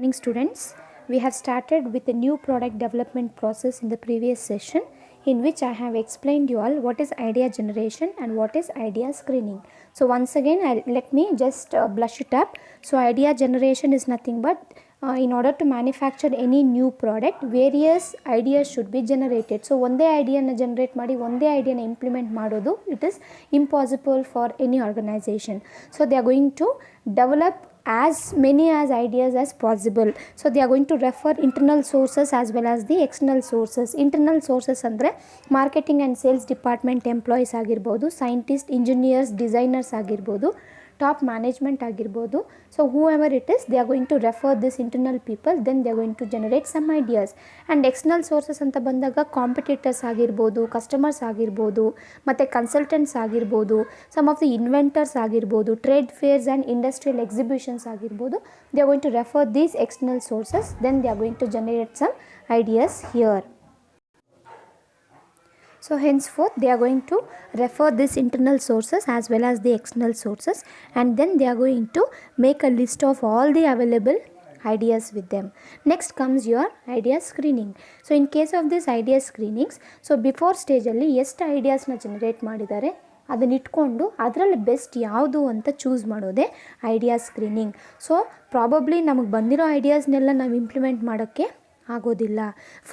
morning, students. We have started with a new product development process in the previous session, in which I have explained you all what is idea generation and what is idea screening. So once again, let me just blush it up. So idea generation is nothing but in order to manufacture any new product, various ideas should be generated. So ಒಂದೇ ಐಡಿಯಾನ generate ಮಾಡಿ ಒಂದೇ ಐಡಿಯಾನ implement ಮಾಡೋದು it is impossible for any organization. So they are going to develop as many as ideas as possible. So they are going to refer internal sources as well as the external sources. Internal sources ಅಂದರೆ marketing and sales department employees ಆಗಿರ್ಬೋದು, scientist, engineers, designers ಆಗಿರ್ಬೋದು, top management ಆಗಿರ್ಬೋದು. So whoever it is, they are going to refer this internal people, then they are going to generate some ideas. And external sources ಅಂತ ಬಂದಾಗ competitors ಆಗಿರ್ಬೋದು, customers ಆಗಿರ್ಬೋದು, ಮತ್ತು consultants ಆಗಿರ್ಬೋದು, some of the inventors ಆಗಿರ್ಬೋದು, trade fairs and industrial exhibitions ಆಗಿರ್ಬೋದು. They are going to refer these external sources, then they are going to generate some ideas here. So henceforth they are going to refer this internal sources as well as the external sources, and then they are going to make a list of all the available ideas with them. Next comes your idea screening. So in case of this idea screenings, so before stage alli ಎಷ್ಟು ಐಡಿಯಾಸ್ನ generate ಮಾಡಿದ್ದಾರೆ ಅದನ್ನ ಇಟ್ಕೊಂಡು ಅದರಲ್ಲಿ best ಯಾವುದು ಅಂತ choose ಮಾಡೋದೇ idea screening. So probably ನಮಗೆ ಬಂದಿರೋ ಐಡಿಯಾಸ್ನೆಲ್ಲ ನಾವು ಇಂಪ್ಲಿಮೆಂಟ್ ಮಾಡೋಕ್ಕೆ ಆಗೋದಿಲ್ಲ.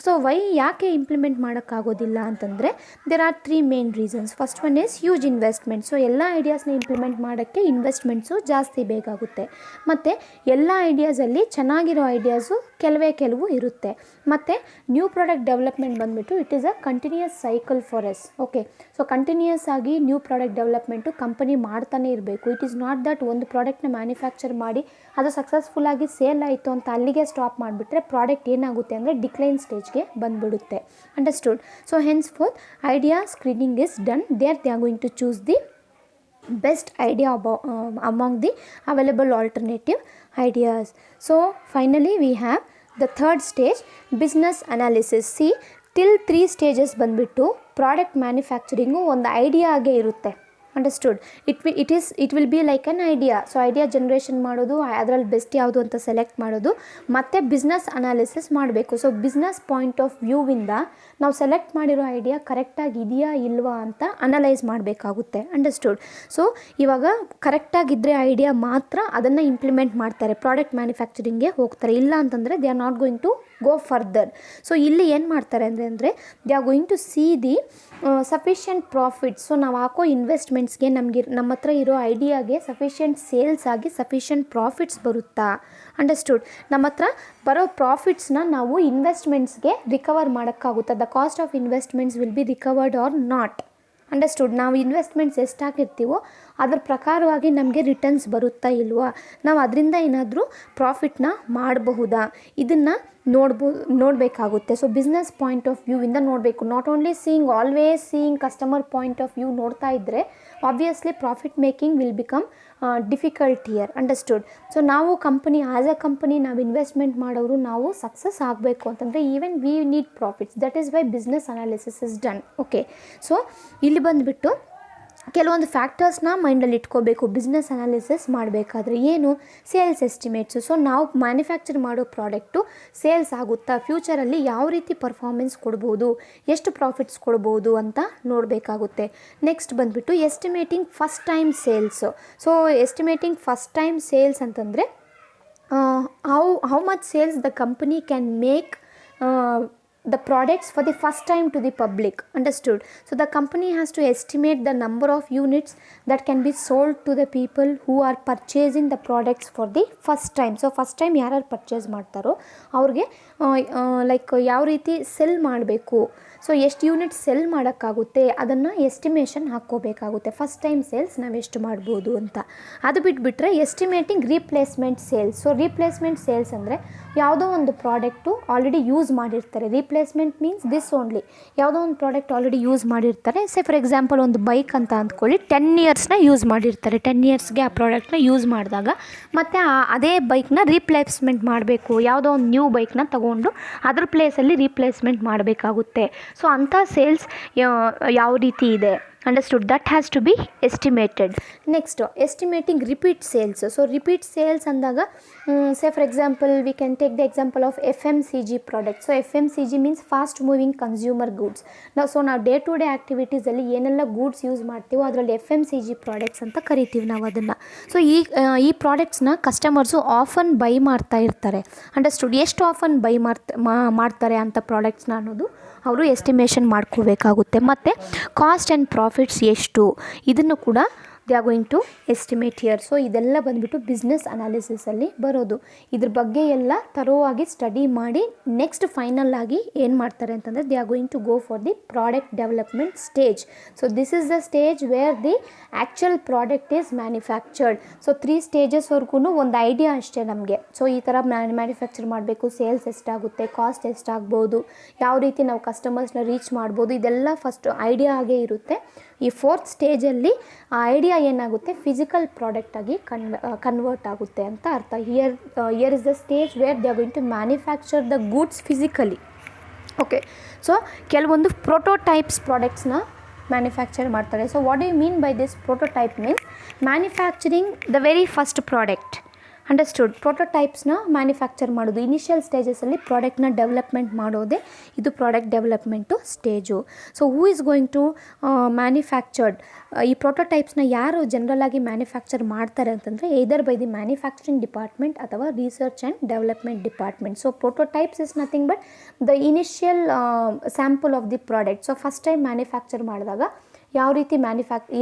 ಸೊ ಯಾಕೆ ಇಂಪ್ಲಿಮೆಂಟ್ ಮಾಡೋಕ್ಕಾಗೋದಿಲ್ಲ ಅಂತಂದರೆ there are 3 main reasons. First one is huge investment. So ಎಲ್ಲ ಐಡಿಯಾಸ್ನ ಇಂಪ್ಲಿಮೆಂಟ್ ಮಾಡೋಕ್ಕೆ ಇನ್ವೆಸ್ಟ್ಮೆಂಟ್ಸು ಜಾಸ್ತಿ ಬೇಕಾಗುತ್ತೆ. ಮತ್ತು ಎಲ್ಲ ಐಡಿಯಾಸಲ್ಲಿ ಚೆನ್ನಾಗಿರೋ ಐಡಿಯಾಸು ಕೆಲವು ಇರುತ್ತೆ. ಮತ್ತು ನ್ಯೂ ಪ್ರಾಡಕ್ಟ್ ಡೆವಲಪ್ಮೆಂಟ್ ಬಂದುಬಿಟ್ಟು it is a continuous cycle for us. Okay, so continuous ಆಗಿ ನ್ಯೂ ಪ್ರಾಡಕ್ಟ್ ಡೆವಲಪ್ಮೆಂಟು ಕಂಪನಿ ಮಾಡ್ತಾನೆ ಇರಬೇಕು. ಇಟ್ ಈಸ್ ನಾಟ್ ದಟ್ ಒಂದು ಪ್ರಾಡಕ್ಟ್ನ ಮ್ಯಾನುಫ್ಯಾಕ್ಚರ್ ಮಾಡಿ ಅದು ಸಕ್ಸಸ್ಫುಲ್ಲಾಗಿ ಸೇಲ್ ಆಯಿತು ಅಂತ ಅಲ್ಲಿಗೆ ಸ್ಟಾಪ್ ಮಾಡಿಬಿಟ್ರೆ ಪ್ರಾಡಕ್ಟ್ ಏನಾಗುತ್ತೆ ಅಂದರೆ ಡಿಕ್ಲೈನ್ ಸ್ಟೇಜ್ಗೆ ಬಂದುಬಿಡುತ್ತೆ. Understood? So hence fourth idea screening is done. There they are going to choose the best idea among the available alternative ideas. So finally we have the third stage, business analysis. See, till 3 stages ಬಂದುಬಿಟ್ಟು product manufacturing ಒಂದು ಐಡಿಯಾಗೆ ಇರುತ್ತೆ. Understood? It will be like an idea. So idea generation ಮಾಡೋದು, ಅದರಲ್ಲಿ best ಯಾವುದು ಅಂತ select ಮಾಡೋದು, ಮತ್ತು business analysis ಮಾಡಬೇಕು. ಸೊ ಬಿಸ್ನೆಸ್ ಪಾಯಿಂಟ್ ಆಫ್ ವ್ಯೂವಿಂದ ನಾವು ಸೆಲೆಕ್ಟ್ ಮಾಡಿರೋ ಐಡಿಯಾ ಕರೆಕ್ಟಾಗಿ ಇದೆಯಾ ಇಲ್ವಾ ಅಂತ ಅನಲೈಸ್ ಮಾಡಬೇಕಾಗುತ್ತೆ. ಅಂಡರ್ಸ್ಟುಡ್? ಸೊ ಇವಾಗ ಕರೆಕ್ಟಾಗಿದ್ದರೆ ಐಡಿಯಾ ಮಾತ್ರ ಅದನ್ನು ಇಂಪ್ಲಿಮೆಂಟ್ ಮಾಡ್ತಾರೆ, ಪ್ರಾಡಕ್ಟ್ ಮ್ಯಾನುಫ್ಯಾಕ್ಚರಿಂಗ್ಗೆ ಹೋಗ್ತಾರೆ. ಇಲ್ಲ ಅಂತಂದರೆ they are not going to go further. So ಇಲ್ಲಿ ಏನು ಮಾಡ್ತಾರೆ ಅಂದರೆ they are going to see the sufficient profits. So ನಾವು ಹಾಕೋ ಇನ್ವೆಸ್ಟ್ಮೆಂಟ್ಸ್ಗೆ ನಮ್ಮ ಹತ್ರ ಇರೋ ಐಡಿಯಾಗೆ ಸಫಿಷಿಯೆಂಟ್ ಸೇಲ್ಸ್ ಆಗಿ ಸಫಿಷಿಯೆಂಟ್ ಪ್ರಾಫಿಟ್ಸ್ ಬರುತ್ತಾ. ಅಂಡರ್ಸ್ಟುಡ್? ನಮ್ಮ ಹತ್ರ ಬರೋ ಪ್ರಾಫಿಟ್ಸ್ನ ನಾವು ಇನ್ವೆಸ್ಟ್ಮೆಂಟ್ಸ್ಗೆ ರಿಕವರ್ ಮಾಡೋಕ್ಕಾಗುತ್ತಾ. The cost of investments will be recovered or not. Understood? ನಾವು ಇನ್ವೆಸ್ಟ್ಮೆಂಟ್ಸ್ ಎಷ್ಟು ಹಾಕಿರ್ತೀವೋ ಅದ್ರ ಪ್ರಕಾರವಾಗಿ ನಮಗೆ ರಿಟರ್ನ್ಸ್ ಬರುತ್ತಾ ಇಲ್ವಾ, ನಾವು ಅದರಿಂದ ಏನಾದರೂ ಪ್ರಾಫಿಟ್ನ ಮಾಡಬಹುದಾ, ಇದನ್ನು ನೋಡಬೇಕಾಗುತ್ತೆ. ಸೊ ಬಿಸ್ನೆಸ್ ಪಾಯಿಂಟ್ ಆಫ್ ವ್ಯೂವಿಂದ ನೋಡಬೇಕು. Not only always seeing customer point of view ನೋಡ್ತಾ ಇದ್ದರೆ obviously profit making will become difficult here. Understood? So ನಾವು ಕಂಪನಿ ಆ್ಯಸ್ ಅ ಕಂಪನಿ ನಾವು ಇನ್ವೆಸ್ಟ್ಮೆಂಟ್ ಮಾಡೋರು ನಾವು ಸಕ್ಸಸ್ ಆಗಬೇಕು ಅಂತಂದರೆ even we need profits. That is why business analysis is done. Okay, so ಇಲ್ಲಿ ಬಂದುಬಿಟ್ಟು ಕೆಲವೊಂದು ಫ್ಯಾಕ್ಟರ್ಸ್ನ ಮೈಂಡಲ್ಲಿ ಇಟ್ಕೋಬೇಕು ಬಿಸ್ನೆಸ್ ಅನಾಲಿಸಿಸ್ ಮಾಡಬೇಕಾದ್ರೆ. ಏನು? ಸೇಲ್ಸ್ ಎಸ್ಟಿಮೇಟ್ಸು. ಸೊ ನಾವು ಮ್ಯಾನುಫ್ಯಾಕ್ಚರ್ ಮಾಡೋ ಪ್ರಾಡಕ್ಟು ಸೇಲ್ಸ್ ಆಗುತ್ತಾ, ಫ್ಯೂಚರಲ್ಲಿ ಯಾವ ರೀತಿ ಪರ್ಫಾರ್ಮೆನ್ಸ್ ಕೊಡ್ಬೋದು, ಎಷ್ಟು ಪ್ರಾಫಿಟ್ಸ್ ಕೊಡ್ಬೋದು ಅಂತ ನೋಡಬೇಕಾಗುತ್ತೆ. ನೆಕ್ಸ್ಟ್ ಬಂದುಬಿಟ್ಟು estimating first time sales. So estimating first time sales ಅಂತಂದರೆ how much sales the company can make the products for the first time to the public. Understood? So the company has to estimate the number of units that can be sold to the people who are purchasing the products for the first time. So first time ಯಾರು purchase ಮಾಡ್ತಾರೋ ಅವ್ರಿಗೆ like ಯಾವ ರೀತಿ cell ಮಾಡಬೇಕು, so ಎಷ್ಟು unit sell ಮಾಡೋಕ್ಕಾಗುತ್ತೆ ಅದನ್ನು estimation ಹಾಕ್ಕೋಬೇಕಾಗುತ್ತೆ. ಫಸ್ಟ್ ಟೈಮ್ ಸೇಲ್ಸ್ ನಾವು ಎಷ್ಟು ಮಾಡ್ಬೋದು ಅಂತ. ಅದು ಬಿಟ್ಬಿಟ್ರೆ estimating replacement sales. So replacement sales ಅಂದರೆ ಯಾವುದೋ ಒಂದು ಪ್ರಾಡಕ್ಟು ಆಲ್ರೆಡಿ ಯೂಸ್ ಮಾಡಿರ್ತಾರೆ. ರೀಪ್ಲೇಸ್ಮೆಂಟ್ ಮೀನ್ಸ್ ದಿಸ್ ಓನ್ಲಿ, ಯಾವುದೋ ಒಂದು ಪ್ರಾಡಕ್ಟ್ ಆಲ್ರೆಡಿ ಯೂಸ್ ಮಾಡಿರ್ತಾರೆ. ಫಾರ್ ಎಕ್ಸಾಂಪಲ್ ಒಂದು ಬೈಕ್ ಅಂತ ಅಂದ್ಕೊಳ್ಳಿ, 10 ಇಯರ್ಸ್ನ ಯೂಸ್ ಮಾಡಿರ್ತಾರೆ. 10 ಇಯರ್ಸ್ಗೆ ಆ ಪ್ರಾಡಕ್ಟ್ನ ಯೂಸ್ ಮಾಡಿದಾಗ ಮತ್ತು ಅದೇ ಬೈಕ್ನ ರೀಪ್ಲೇಸ್ಮೆಂಟ್ ಮಾಡಬೇಕು, ಯಾವುದೋ ಒಂದು ನ್ಯೂ ಬೈಕ್ನ ತೊಗೊಂಡು ಅದ್ರ ಪ್ಲೇಸಲ್ಲಿ ರೀಪ್ಲೇಸ್ಮೆಂಟ್ ಮಾಡಬೇಕಾಗುತ್ತೆ. ಸೊ ಅಂಥ ಸೇಲ್ಸ್ ಯಾವ ರೀತಿ ಇದೆ understood. That has to be estimated. Next estimating repeat sales. So repeat sales ಅಂದಾಗ say for example we can take the example of FMCG product. So FMCG means fast moving consumer goods. ನಾವು day to day ಆ್ಯಕ್ಟಿವಿಟೀಸಲ್ಲಿ ಏನೆಲ್ಲ goods use ಮಾಡ್ತೀವೋ ಅದರಲ್ಲಿ FMCG products ಅಂತ ಕರಿತೀವಿ ನಾವು ಅದನ್ನು. ಸೊ ಈ ಪ್ರಾಡಕ್ಟ್ಸ್ನ ಕಸ್ಟಮರ್ಸು ಆಫನ್ ಬೈ ಮಾಡ್ತಾ ಇರ್ತಾರೆ. ಅಂಡರ್ಸ್ಟುಡ್. ಎಷ್ಟು ಆಫನ್ ಬೈ ಮಾಡ್ತಾರೆ ಅಂತ ಪ್ರಾಡಕ್ಟ್ಸ್ನ ಅನ್ನೋದು ಅವರು ಎಸ್ಟಿಮೇಷನ್ ಮಾಡ್ಕೋಬೇಕಾಗುತ್ತೆ. ಮತ್ತು ಕಾಸ್ಟ್ ಆ್ಯಂಡ್ ಪ್ರಾಫಿಟ್ಸ್ ಎಷ್ಟು ಇದನ್ನು ಕೂಡ they are going to estimate here. So ಇದೆಲ್ಲ ಬಂದುಬಿಟ್ಟು ಬಿಸ್ನೆಸ್ ಅನಾಲಿಸಿಸಲ್ಲಿ ಬರೋದು. ಇದ್ರ ಬಗ್ಗೆ ಎಲ್ಲ ತರೋವಾಗಿ ಸ್ಟಡಿ ಮಾಡಿ ನೆಕ್ಸ್ಟ್ ಫೈನಲ್ ಆಗಿ ಏನು ಮಾಡ್ತಾರೆ ಅಂತಂದರೆ they are going to go for the product development stage. So this is the stage where the actual product is manufactured. So 3 ಸ್ಟೇಜಸ್ವರೆಗೂ ಒಂದು ಐಡಿಯಾ ಅಷ್ಟೇ ನಮಗೆ. ಸೊ ಈ ಥರ ಮ್ಯಾನುಫ್ಯಾಕ್ಚರ್ ಮಾಡಬೇಕು, ಸೇಲ್ಸ್ ಎಷ್ಟಾಗುತ್ತೆ, ಕಾಸ್ಟ್ ಎಷ್ಟಾಗ್ಬೋದು, ಯಾವ ರೀತಿ ನಾವು ಕಸ್ಟಮರ್ಸ್ನ ರೀಚ್ ಮಾಡ್ಬೋದು, ಇದೆಲ್ಲ ಫಸ್ಟ್ ಐಡಿಯಾ ಆಗೇ ಇರುತ್ತೆ. ಈ 4th ಸ್ಟೇಜಲ್ಲಿ ಆ ಐಡಿಯಾ ಏನಾಗುತ್ತೆ ಫಿಸಿಕಲ್ ಪ್ರಾಡಕ್ಟಾಗಿ ಕನ್ವರ್ಟ್ ಆಗುತ್ತೆ ಅಂತ ಅರ್ಥ. Here is the stage where they are going to manufacture the goods physically. Okay. So ಕೆಲವೊಂದು ಪ್ರೋಟೋಟೈಪ್ಸ್ ಪ್ರಾಡಕ್ಟ್ಸ್ನ ಮ್ಯಾನುಫ್ಯಾಕ್ಚರ್ ಮಾಡ್ತಾರೆ. So what do you mean by this prototype means manufacturing the very first product. Understood. ಪ್ರೋಟೋಟೈಪ್ಸ್ನ manufacture ಮಾಡೋದು initial ಸ್ಟೇಜಸಲ್ಲಿ ಪ್ರಾಡಕ್ಟ್ನ development ಮಾಡೋದೇ ಇದು product development stage. So who is going to manufactured ಈ ಪ್ರೋಟೋಟೈಪ್ಸ್ನ ಯಾರು ಜನರಲ್ ಆಗಿ ಮ್ಯಾನುಫ್ಯಾಕ್ಚರ್ ಮಾಡ್ತಾರೆ ಅಂತಂದರೆ either by the manufacturing department ಅಥವಾ research and development department. So prototypes is nothing but the initial sample of the product. So first time manufacture ಮಾಡಿದಾಗ ಯಾವ ರೀತಿ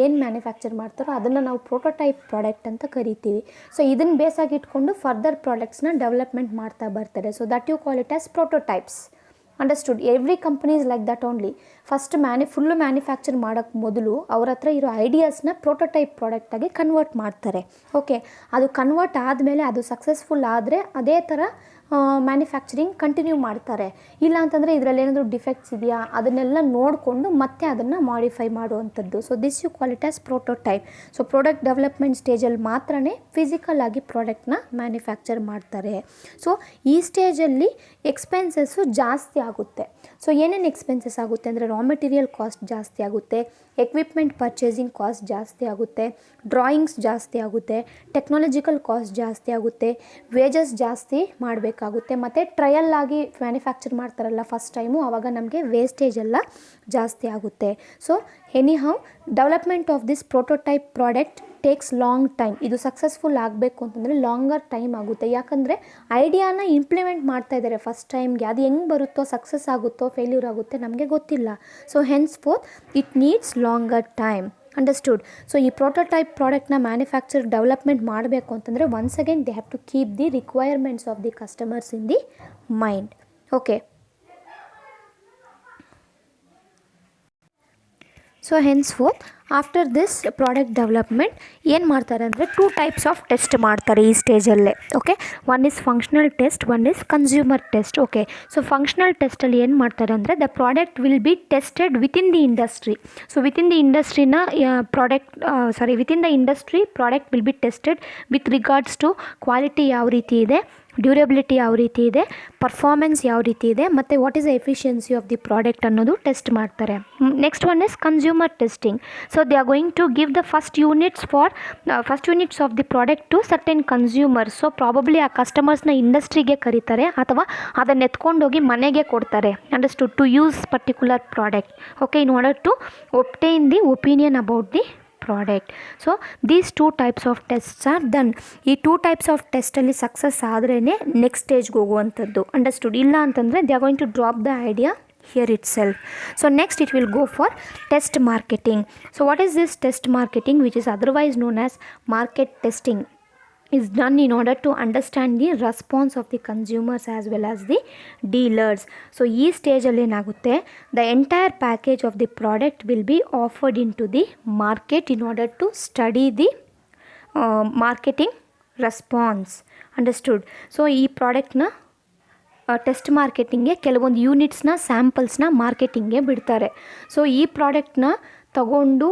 ಏನು ಮ್ಯಾನುಫ್ಯಾಕ್ಚರ್ ಮಾಡ್ತಾರೋ ಅದನ್ನು ನಾವು ಪ್ರೋಟೋಟೈಪ್ ಪ್ರಾಡಕ್ಟ್ ಅಂತ ಕರಿತೀವಿ. ಸೊ ಇದನ್ನು ಬೇಸಾಗಿ ಇಟ್ಕೊಂಡು ಫರ್ದರ್ ಪ್ರಾಡಕ್ಟ್ಸ್ನ ಡೆವಲಪ್ಮೆಂಟ್ ಮಾಡ್ತಾ ಬರ್ತಾರೆ. So that you call it as prototypes. Understood. Every company is like that only. First full manufacture ಮಾಡೋಕ್ಕೆ ಮೊದಲು ಅವ್ರ ಹತ್ರ ಇರೋ ಐಡಿಯಾಸ್ನ ಪ್ರೋಟೋಟೈಪ್ ಪ್ರಾಡಕ್ಟಾಗಿ ಕನ್ವರ್ಟ್ ಮಾಡ್ತಾರೆ. ಓಕೆ. ಅದು ಕನ್ವರ್ಟ್ ಆದಮೇಲೆ ಅದು ಸಕ್ಸಸ್ಫುಲ್ ಆದರೆ ಅದೇ ಥರ ಮ್ಯಾನುಫ್ಯಾಕ್ಚರಿಂಗ್ ಕಂಟಿನ್ಯೂ ಮಾಡ್ತಾರೆ. ಇಲ್ಲ ಅಂತಂದರೆ ಇದರಲ್ಲಿ ಏನಾದರೂ ಡಿಫೆಕ್ಟ್ಸ್ ಇದೆಯಾ ಅದನ್ನೆಲ್ಲ ನೋಡಿಕೊಂಡು ಮತ್ತೆ ಅದನ್ನು ಮಾಡಿಫೈ ಮಾಡುವಂಥದ್ದು. So this you call it as prototype. So product development ಸ್ಟೇಜಲ್ಲಿ ಮಾತ್ರ ಫಿಸಿಕಲ್ ಆಗಿ ಪ್ರಾಡಕ್ಟ್ನ ಮ್ಯಾನುಫ್ಯಾಕ್ಚರ್ ಮಾಡ್ತಾರೆ. ಸೊ ಈ ಸ್ಟೇಜಲ್ಲಿ ಎಕ್ಸ್ಪೆನ್ಸಸ್ಸು ಜಾಸ್ತಿ ಆಗುತ್ತೆ. ಸೊ ಏನೇನು ಎಕ್ಸ್ಪೆನ್ಸಸ್ ಆಗುತ್ತೆ ಅಂದರೆ ರಾ ಮೆಟೀರಿಯಲ್ ಕಾಸ್ಟ್ ಜಾಸ್ತಿ ಆಗುತ್ತೆ, ಎಕ್ವಿಪ್ಮೆಂಟ್ ಪರ್ಚೇಸಿಂಗ್ ಕಾಸ್ಟ್ ಜಾಸ್ತಿ ಆಗುತ್ತೆ, ಡ್ರಾಯಿಂಗ್ಸ್ ಜಾಸ್ತಿ ಆಗುತ್ತೆ, ಟೆಕ್ನಾಲಜಿಕಲ್ ಕಾಸ್ಟ್ ಜಾಸ್ತಿ ಆಗುತ್ತೆ, ವೇಜಸ್ ಜಾಸ್ತಿ ಮಾಡಬೇಕಾಗುತ್ತೆ, ಮತ್ತು ಟ್ರಯಲ್ ಆಗಿ ಮ್ಯಾನುಫ್ಯಾಕ್ಚರ್ ಮಾಡ್ತಾರಲ್ಲ ಫಸ್ಟ್ ಟೈಮು ಆವಾಗ ನಮಗೆ ವೇಸ್ಟೇಜ್ ಎಲ್ಲ ಜಾಸ್ತಿ ಆಗುತ್ತೆ. So anyhow development of this prototype product takes long time. ಇದು ಸಕ್ಸಸ್ಫುಲ್ ಆಗಬೇಕು ಅಂತಂದರೆ ಲಾಂಗರ್ ಟೈಮ್ ಆಗುತ್ತೆ. ಯಾಕಂದರೆ ಐಡಿಯಾನ ಇಂಪ್ಲಿಮೆಂಟ್ ಮಾಡ್ತಾ ಇದ್ದಾರೆ ಫಸ್ಟ್ ಟೈಮ್ಗೆ. ಅದು ಹೆಂಗೆ ಬರುತ್ತೋ ಸಕ್ಸಸ್ ಆಗುತ್ತೋ ಫೇಲ್ಯೂರ್ ಆಗುತ್ತೆ ನಮಗೆ ಗೊತ್ತಿಲ್ಲ. So hence fourth it needs longer time. Understood. So ಈ ಪ್ರೋಟೋಟೈಪ್ ಪ್ರಾಡಕ್ಟ್ನ ಮ್ಯಾನುಫ್ಯಾಕ್ಚರ್ ಡೆವಲಪ್ಮೆಂಟ್ ಮಾಡಬೇಕು ಅಂತಂದರೆ once again they have to keep the requirements of the customers in the mind. Okay. So henceforth after this product development ಏನು ಮಾಡ್ತಾರೆ ಅಂದರೆ 2 types of test ಮಾಡ್ತಾರೆ ಈ ಸ್ಟೇಜಲ್ಲೇ. Okay. One is functional test, one is consumer test. Okay. So functional ಟೆಸ್ಟಲ್ಲಿ ಏನು ಮಾಡ್ತಾರೆ ಅಂದರೆ the product will be tested within the industry. So within the ಇಂಡಸ್ಟ್ರಿನ within the industry product will be tested with regards to quality ಯಾವ ರೀತಿ ಇದೆ, durability ಯಾವ ರೀತಿ ಇದೆ, ಪರ್ಫಾರ್ಮೆನ್ಸ್ ಯಾವ ರೀತಿ ಇದೆ, ಮತ್ತು what is the efficiency of the product ಅನ್ನೋದು ಟೆಸ್ಟ್ ಮಾಡ್ತಾರೆ. Next one is consumer testing. So they are going to give the first units of the product to certain consumers. So probably ಆ ಕಸ್ಟಮರ್ಸ್ನ ಇಂಡಸ್ಟ್ರಿಗೆ ಕರೀತಾರೆ ಅಥವಾ ಅದನ್ನು ಎತ್ಕೊಂಡೋಗಿ ಮನೆಗೆ ಕೊಡ್ತಾರೆ. Understood. To use particular product. Okay. In order to obtain the opinion about the product. So these 2 types of tests are done. ಈ 2 ಟೈಪ್ಸ್ ಆಫ್ ಟೆಸ್ಟಲ್ಲಿ ಸಕ್ಸಸ್ ಆದ್ರೇ ನೆಕ್ಸ್ಟ್ ಸ್ಟೇಜ್ಗೆ ಹೋಗುವಂಥದ್ದು. ಅಂಡರ್ಸ್ಟುಡ್. ಇಲ್ಲ ಅಂತಂದರೆ they are going to drop the idea here itself. So next it will go for test marketing. So what is this test marketing, which is otherwise known as market testing, is done in order to understand the response of the consumers as well as the dealers. So ಈ ಸ್ಟೇಜಲ್ಲಿ ಏನಾಗುತ್ತೆ the entire package of the product will be offered into the market in order to study the marketing response. Understood. So ಈ ಪ್ರಾಡಕ್ಟ್ನ test ಮಾರ್ಕೆಟಿಂಗ್ಗೆ ಕೆಲವೊಂದು ಯೂನಿಟ್ಸ್ನ ಸ್ಯಾಂಪಲ್ಸ್ನ ಮಾರ್ಕೆಟಿಂಗ್ಗೆ ಬಿಡ್ತಾರೆ. So ಈ ಪ್ರಾಡಕ್ಟ್ನ ತಗೊಂಡು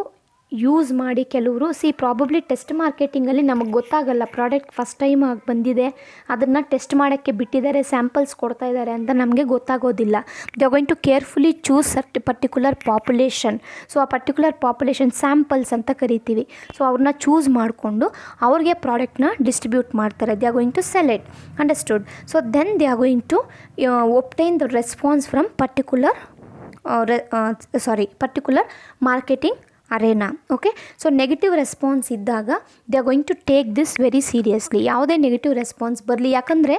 ಯೂಸ್ ಮಾಡಿ ಕೆಲವರು ಪ್ರಾಬಬ್ಲಿ ಟೆಸ್ಟ್ ಮಾರ್ಕೆಟಿಂಗಲ್ಲಿ ನಮಗೆ ಗೊತ್ತಾಗಲ್ಲ, ಪ್ರಾಡಕ್ಟ್ ಫಸ್ಟ್ ಟೈಮ್ ಆಗಿ ಬಂದಿದೆ, ಅದನ್ನು ಟೆಸ್ಟ್ ಮಾಡೋಕ್ಕೆ ಬಿಟ್ಟಿದ್ದಾರೆ, ಸ್ಯಾಂಪಲ್ಸ್ ಕೊಡ್ತಾ ಇದ್ದಾರೆ ಅಂತ ನಮಗೆ ಗೊತ್ತಾಗೋದಿಲ್ಲ. They are going to carefully choose particular population. So ಆ ಪರ್ಟಿಕ್ಯುಲರ್ ಪಾಪ್ಯುಲೇಷನ್ ಸ್ಯಾಂಪಲ್ಸ್ ಅಂತ ಕರಿತೀವಿ. ಸೊ ಅವ್ರನ್ನ ಚೂಸ್ ಮಾಡಿಕೊಂಡು ಅವ್ರಿಗೆ ಪ್ರಾಡಕ್ಟ್ನ ಡಿಸ್ಟ್ರಿಬ್ಯೂಟ್ ಮಾಡ್ತಾರೆ. They are going to sell it. Understood? So then they are going to obtain the response from particular marketing arena. Okay, so negative response ಇದ್ದಾಗ they are going to take this very seriously. ಯಾವುದೇ negative response ಬರಲಿ, ಯಾಕಂದರೆ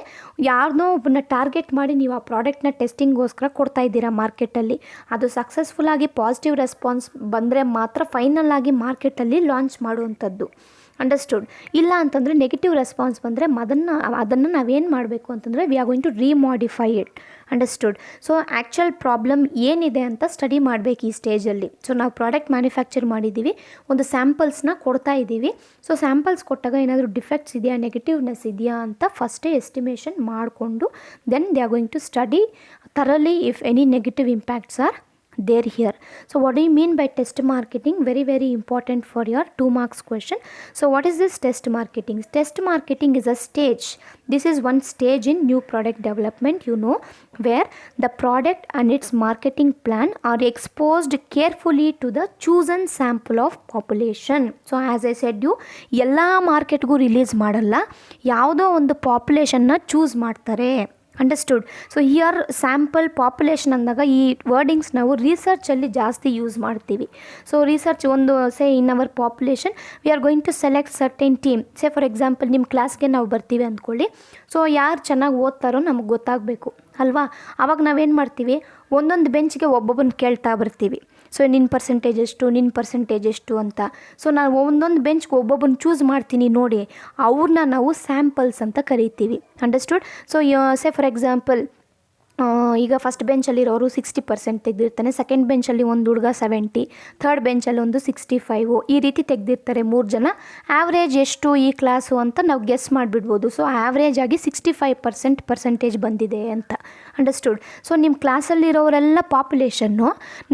ಯಾರನ್ನೋ ಒಬ್ಬನ್ನ target ಮಾಡಿ ನೀವು ಆ ಪ್ರಾಡಕ್ಟ್ನ ಟೆಸ್ಟಿಂಗ್ಗೋಸ್ಕರ ಕೊಡ್ತಾ ಇದ್ದೀರಾ ಮಾರ್ಕೆಟಲ್ಲಿ. ಅದು ಸಕ್ಸಸ್ಫುಲ್ಲಾಗಿ ಪಾಸಿಟಿವ್ ರೆಸ್ಪಾನ್ಸ್ ಬಂದರೆ ಮಾತ್ರ ಫೈನಲ್ ಆಗಿ ಮಾರ್ಕೆಟಲ್ಲಿ ಲಾಂಚ್ ಮಾಡುವಂಥದ್ದು. ಅಂಡರ್ಸ್ಟುಡ್? ಇಲ್ಲ ಅಂತಂದರೆ ನೆಗೆಟಿವ್ ರೆಸ್ಪಾನ್ಸ್ ಬಂದರೆ ಅದನ್ನು ನಾವೇನು ಮಾಡಬೇಕು ಅಂತಂದರೆ we are going to remodify it. Understood? So actual problem ಏನಿದೆ ಅಂತ ಸ್ಟಡಿ ಮಾಡಬೇಕು ಈ ಸ್ಟೇಜಲ್ಲಿ. ಸೊ ನಾವು ಪ್ರಾಡಕ್ಟ್ ಮ್ಯಾನುಫ್ಯಾಕ್ಚರ್ ಮಾಡಿದ್ದೀವಿ, ಒಂದು ಸ್ಯಾಂಪಲ್ಸ್ನ ಕೊಡ್ತಾ ಇದ್ದೀವಿ. ಸೊ ಸ್ಯಾಂಪಲ್ಸ್ ಕೊಟ್ಟಾಗ ಏನಾದರೂ ಡಿಫೆಕ್ಟ್ಸ್ ಇದೆಯಾ, ನೆಗೆಟಿವ್ನೆಸ್ ಇದೆಯಾ ಅಂತ ಫಸ್ಟೇ ಎಸ್ಟಿಮೇಷನ್ ಮಾಡಿಕೊಂಡು then they are going to study thoroughly if any negative impacts are there here. So what do you mean by test marketing? Very very important for your 2 marks question. So what is this test marketing? Test marketing is a stage. This is one stage in new product development, you know, where the product and its marketing plan are exposed carefully to the chosen sample of population. So as I said you, ಎಲ್ಲ ಮಾರ್ಕೆಟ್ಗೂ release ಮಾಡಲ್ಲ, ಯಾವುದೋ ಒಂದು ಪಾಪ್ಯುಲೇಷನ್ನ choose ಮಾಡ್ತಾರೆ. Understood? So here sample population ಅಂದಾಗ ಈ wordings ನಾವು ರಿಸರ್ಚಲ್ಲಿ ಜಾಸ್ತಿ use ಮಾಡ್ತೀವಿ. ಸೊ ರಿಸರ್ಚ್ ಒಂದು in our population we are going to select certain team. For example ನಿಮ್ಮ ಕ್ಲಾಸ್ಗೆ ನಾವು ಬರ್ತೀವಿ ಅಂದ್ಕೊಳ್ಳಿ. ಸೊ ಯಾರು ಚೆನ್ನಾಗಿ ಓದ್ತಾರೋ ನಮಗೆ ಗೊತ್ತಾಗಬೇಕು ಅಲ್ವಾ? ಆವಾಗ ನಾವೇನು ಮಾಡ್ತೀವಿ, ಒಂದೊಂದು ಬೆಂಚ್ಗೆ ಒಬ್ಬೊಬ್ಬನ ಕೇಳ್ತಾ ಬರ್ತೀವಿ. ಸೊ ನಿನ್ನ ಪರ್ಸೆಂಟೇಜ್ ಎಷ್ಟು ಅಂತ. ಸೊ ನಾನು ಒಂದೊಂದು ಬೆಂಚ್ಗೆ ಒಬ್ಬೊಬ್ಬನ ಚೂಸ್ ಮಾಡ್ತೀನಿ ನೋಡಿ, ಅವ್ರನ್ನ ನಾವು ಸ್ಯಾಂಪಲ್ಸ್ ಅಂತ ಕರಿತೀವಿ. ಅಂಡರ್ಸ್ಟುಡ್? ಸೊ ಫಾರ್ ಎಕ್ಸಾಂಪಲ್ ಈಗ ಫಸ್ಟ್ ಬೆಂಚಲ್ಲಿರೋರು 60% ತೆಗೆದಿರ್ತಾನೆ, ಸೆಕೆಂಡ್ ಬೆಂಚಲ್ಲಿ ಒಂದು ಹುಡುಗ 70, ಥರ್ಡ್ ಬೆಂಚಲ್ಲಿ ಒಂದು 65, ಈ ರೀತಿ ತೆಗೆದಿರ್ತಾರೆ 3 ಜನ. ಆ್ಯಾವ್ರೇಜ್ ಎಷ್ಟು ಈ ಕ್ಲಾಸು ಅಂತ ನಾವು ಗೆಸ್ ಮಾಡಿಬಿಡ್ಬೋದು. ಸೊ ಆ್ಯಾವ್ರೇಜ್ ಆಗಿ 65% ಪರ್ಸೆಂಟೇಜ್ ಬಂದಿದೆ ಅಂತ. ಅಂಡರ್ಸ್ಟುಡ್? ಸೊ ನಿಮ್ಮ ಕ್ಲಾಸಲ್ಲಿರೋರೆಲ್ಲ ಪಾಪ್ಯುಲೇಷನ್ನು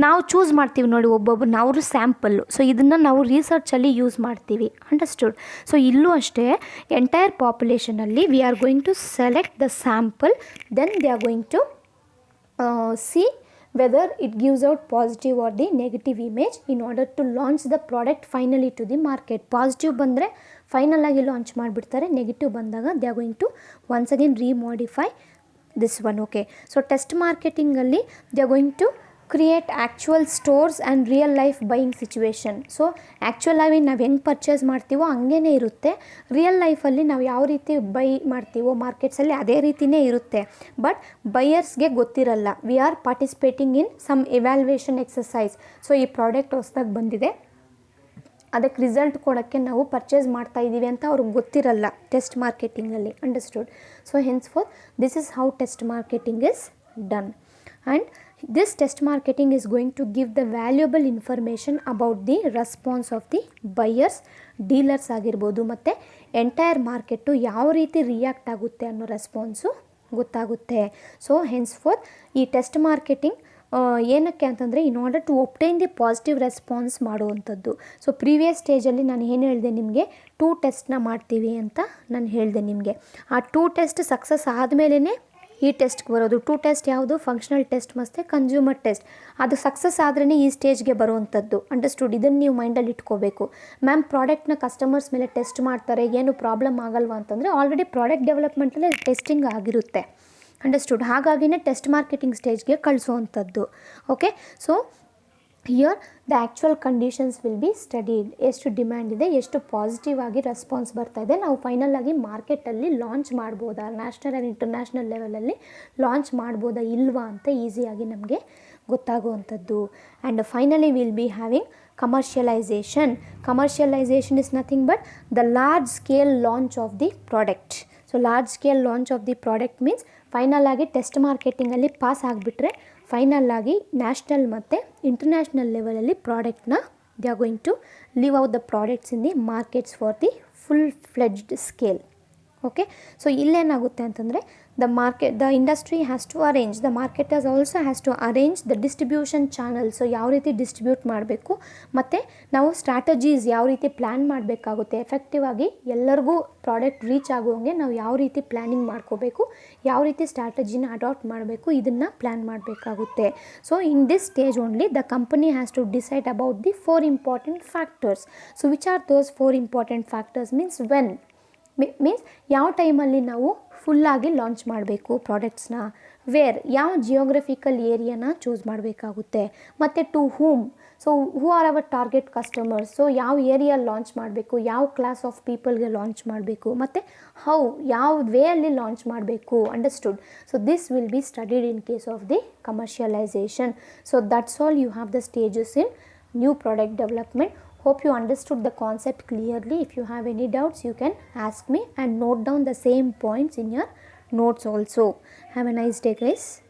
ನಾವು ಚೂಸ್ ಮಾಡ್ತೀವಿ ನೋಡಿ ಒಬ್ಬೊಬ್ಬರು, ಅವರು ಸ್ಯಾಂಪಲ್ಲು. ಸೊ ಇದನ್ನು ನಾವು ರಿಸರ್ಚಲ್ಲಿ ಯೂಸ್ ಮಾಡ್ತೀವಿ. ಅಂಡರ್ಸ್ಟುಡ್? ಸೊ ಇಲ್ಲೂ ಅಷ್ಟೇ ಎಂಟೈರ್ ಪಾಪ್ಯುಲೇಷನಲ್ಲಿ we are going to select the sample, then they are going to see whether it gives out positive or the negative image in order to launch the product finally to the market. Positive ಬಂದರೆ final ಆಗಿ launch ಮಾಡಿಬಿಡ್ತಾರೆ, negative ಬಂದಾಗ they are going to once again remodify this one. Okay, so test ಮಾರ್ಕೆಟಿಂಗಲ್ಲಿ they are going to create actual stores and real life buying situation. So ಆ್ಯಕ್ಚುಲಾಗಿ ನಾವು ಹೆಂಗೆ purchase ಮಾಡ್ತೀವೋ ಹಂಗೇ ಇರುತ್ತೆ. ರಿಯಲ್ ಲೈಫಲ್ಲಿ ನಾವು ಯಾವ ರೀತಿ ಬೈ ಮಾಡ್ತೀವೋ ಮಾರ್ಕೆಟ್ಸಲ್ಲಿ ಅದೇ ರೀತಿಯೇ ಇರುತ್ತೆ. ಬಟ್ ಬೈಯರ್ಸ್ಗೆ ಗೊತ್ತಿರಲ್ಲ. We are participating in some evaluation exercise. So ಈ ಪ್ರಾಡಕ್ಟ್ ಹೊಸ್ದಾಗಿ ಬಂದಿದೆ, ಅದಕ್ಕೆ ರಿಸಲ್ಟ್ ಕೊಡೋಕ್ಕೆ ನಾವು ಪರ್ಚೇಸ್ ಮಾಡ್ತಾ ಇದ್ದೀವಿ ಅಂತ ಅವ್ರಿಗೆ ಗೊತ್ತಿರಲ್ಲ ಟೆಸ್ಟ್ ಮಾರ್ಕೆಟಿಂಗಲ್ಲಿ. Understood? So hence for this is how test marketing is done. And this test marketing is going to give the valuable information about the response of the buyers, dealers ಆಗಿರ್ಬೋದು, ಮತ್ತು entire market ಯಾವ ರೀತಿ react ಆಗುತ್ತೆ ಅನ್ನೋ response ಗೊತ್ತಾಗುತ್ತೆ. So hence for ಈ test marketing ಏನಕ್ಕೆ ಅಂತಂದರೆ in order to obtain the positive response ಮಾಡುವಂಥದ್ದು. ಸೊ ಪ್ರೀವಿಯಸ್ ಸ್ಟೇಜಲ್ಲಿ ನಾನು ಏನು ಹೇಳಿದೆ ನಿಮಗೆ, 2 ಟೆಸ್ಟ್ನ ಮಾಡ್ತೀವಿ ಅಂತ ನಾನು ಹೇಳಿದೆ ನಿಮಗೆ. ಆ 2 ಟೆಸ್ಟ್ ಸಕ್ಸಸ್ ಆದಮೇಲೆ ಈ ಟೆಸ್ಟ್ಗೆ ಬರೋದು. 2 ಟೆಸ್ಟ್ ಯಾವುದು? ಫಂಕ್ಷನಲ್ ಟೆಸ್ಟ್ ಮತ್ತು ಕನ್ಸ್ಯೂಮರ್ ಟೆಸ್ಟ್. ಅದು ಸಕ್ಸಸ್ ಆದ್ರೇ ಈ ಸ್ಟೇಜ್ಗೆ ಬರುವಂಥದ್ದು. ಅಂಡರ್ಸ್ಟುಡ್? ಇದನ್ನು ನೀವು ಮೈಂಡಲ್ಲಿ ಇಟ್ಕೋಬೇಕು. ಮ್ಯಾಮ್ ಪ್ರಾಡಕ್ಟ್ನ ಕಸ್ಟಮರ್ಸ್ ಮೇಲೆ ಟೆಸ್ಟ್ ಮಾಡ್ತಾರೆ, ಏನು ಪ್ರಾಬ್ಲಮ್ ಆಗಲ್ವಾ ಅಂತಂದರೆ ಆಲ್ರೆಡಿ ಪ್ರಾಡಕ್ಟ್ ಡೆವಲಪ್ಮೆಂಟಲ್ಲೇ ಟೆಸ್ಟಿಂಗ್ ಆಗಿರುತ್ತೆ. ಅಂಡರ್ಸ್ಟುಡ್? ಹಾಗಾಗಿನೇ ಟೆಸ್ಟ್ ಮಾರ್ಕೆಟಿಂಗ್ ಸ್ಟೇಜ್ಗೆ ಕಳಿಸೋವಂಥದ್ದು. Okay, so here the actual conditions will be studied. ಎಷ್ಟು ಡಿಮ್ಯಾಂಡ್ ಇದೆ, ಎಷ್ಟು ಪಾಸಿಟಿವ್ ಆಗಿ ರೆಸ್ಪಾನ್ಸ್ ಬರ್ತಾ ಇದೆ, ನಾವು ಫೈನಲ್ ಆಗಿ ಮಾರ್ಕೆಟಲ್ಲಿ ಲಾಂಚ್ ಮಾಡ್ಬೋದಾ, ನ್ಯಾಷನಲ್ ಆ್ಯಂಡ್ ಇಂಟರ್ನ್ಯಾಷನಲ್ ಲೆವೆಲಲ್ಲಿ ಲಾಂಚ್ ಮಾಡ್ಬೋದಾ ಇಲ್ವಾ ಅಂತ ಈಸಿಯಾಗಿ ನಮಗೆ ಗೊತ್ತಾಗುವಂಥದ್ದು. And finally will be having commercialisation. Commercialisation is nothing but the large scale launch of the product. So large scale launch of the product means final ಆಗಿ test ಮಾರ್ಕೆಟಿಂಗಲ್ಲಿ pass ಆಗಿಬಿಟ್ರೆ ಫೈನಲ್ ಆಗಿ ನ್ಯಾಷನಲ್ ಮತ್ತು ಇಂಟರ್ನ್ಯಾಷನಲ್ ಲೆವೆಲಲ್ಲಿ ಪ್ರಾಡಕ್ಟ್ನ they are going to leave out the products in the markets for the full fledged scale. Okay, so ಇಲ್ಲೇನಾಗುತ್ತೆ ಅಂತಂದರೆ the industry has to arrange, the marketers also has to arrange the distribution channel. So ಯಾವ ರೀತಿ distribute ಮಾಡಬೇಕು ಮತ್ತು ನಾವು strategies ಯಾವ ರೀತಿ plan ಮಾಡಬೇಕಾಗುತ್ತೆ, effective ಆಗಿ ಎಲ್ಲರಿಗೂ ಪ್ರಾಡಕ್ಟ್ ರೀಚ್ ಆಗುವಂಗೆ ನಾವು ಯಾವ ರೀತಿ ಪ್ಲ್ಯಾನಿಂಗ್ ಮಾಡ್ಕೋಬೇಕು, ಯಾವ ರೀತಿ ಸ್ಟ್ರಾಟಜಿನ ಅಡಾಪ್ಟ್ ಮಾಡಬೇಕು, ಇದನ್ನು ಪ್ಲ್ಯಾನ್ ಮಾಡಬೇಕಾಗುತ್ತೆ. So in this stage only the company has to decide about the 4 important factors. So which are those 4 important factors means when means ಯಾವ ಟೈಮಲ್ಲಿ ನಾವು ಫುಲ್ಲಾಗಿ ಲಾಂಚ್ ಮಾಡಬೇಕು ಪ್ರಾಡಕ್ಟ್ಸ್ನ, ವೇರ್ ಯಾವ ಜಿಯೋಗ್ರಫಿಕಲ್ ಏರಿಯಾನ ಚೂಸ್ ಮಾಡಬೇಕಾಗುತ್ತೆ, ಮತ್ತು to whom, so who are our target customers, so ಯಾವ ಏರಿಯಾ ಲಾಂಚ್ ಮಾಡಬೇಕು, ಯಾವ ಕ್ಲಾಸ್ ಆಫ್ ಪೀಪಲ್ಗೆ ಲಾಂಚ್ ಮಾಡಬೇಕು, ಮತ್ತು ಹೌ ಯಾವ ವೇಯಲ್ಲಿ ಲಾಂಚ್ ಮಾಡಬೇಕು. Understood. So this will be studied in case of the commercialisation. So that's all you have the stages in new product development. Hope you understood the concept clearly. If you have any doubts, you can ask me and note down the same points in your notes also. Have a nice day, guys.